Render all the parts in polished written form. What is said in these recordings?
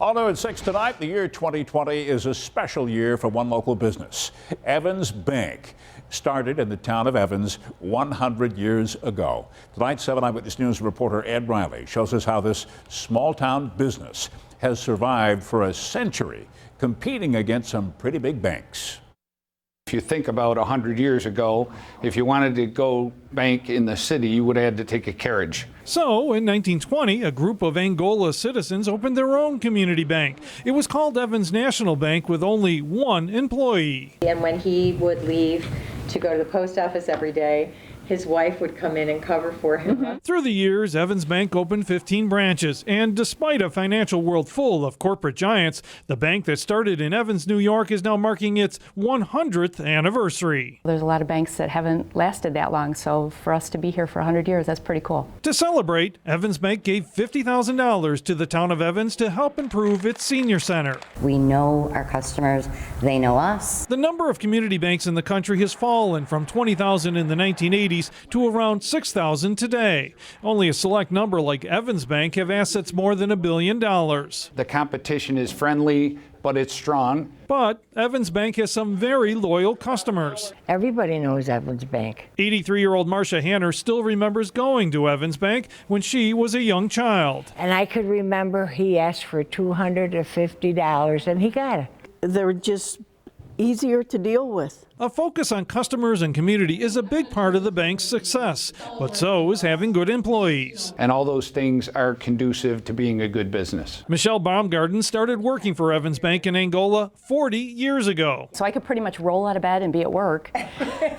All new at 6 tonight, the year 2020 is a special year for one local business. Evans Bank started in the town of Evans 100 years ago. Tonight, 7 Eyewitness News reporter Ed Riley shows us how this small town business has survived for a century, competing against some pretty big banks. If you think about 100 years ago, if you wanted to go bank in the city, you would have had to take a carriage. So, in 1920, a group of Angola citizens opened their own community bank. It was called Evans National Bank with only one employee. And when he would leave to go to the post office every day, his wife would come in and cover for him. Through the years, Evans Bank opened 15 branches, and despite a financial world full of corporate giants, the bank that started in Evans, New York is now marking its 100th anniversary. There's a lot of banks that haven't lasted that long, so for us to be here for 100 years, that's pretty cool. To celebrate, Evans Bank gave $50,000 to the town of Evans to help improve its senior center. We know our customers, they know us. The number of community banks in the country has fallen from 20,000 in the 1980s to around 6,000 today. Only a select number like Evans Bank have assets more than $1 billion. The competition is friendly, but it's strong. But Evans Bank has some very loyal customers. Everybody knows Evans Bank. 83-year-old Marcia Hanner still remembers going to Evans Bank when she was a young child. And I could remember he asked for $250 and he got it. They're just easier to deal with. A focus on customers and community is a big part of the bank's success, but so is having good employees. And all those things are conducive to being a good business. Michelle Baumgarten started working for Evans Bank in Angola 40 years ago. So I could pretty much roll out of bed and be at work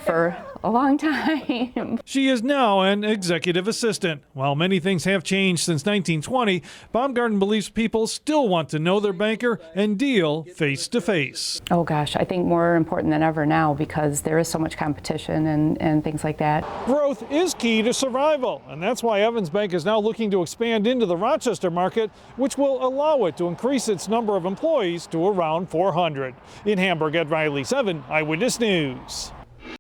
for a long time. She is now an executive assistant. While many things have changed since 1920, Baumgarten believes people still want to know their banker and deal face to face. Oh gosh, I think more important than ever now because there is so much competition and things like that. Growth is key to survival, and that's why Evans Bank is now looking to expand into the Rochester market, which will allow it to increase its number of employees to around 400. In Hamburg, Ed Riley, 7 Eyewitness News.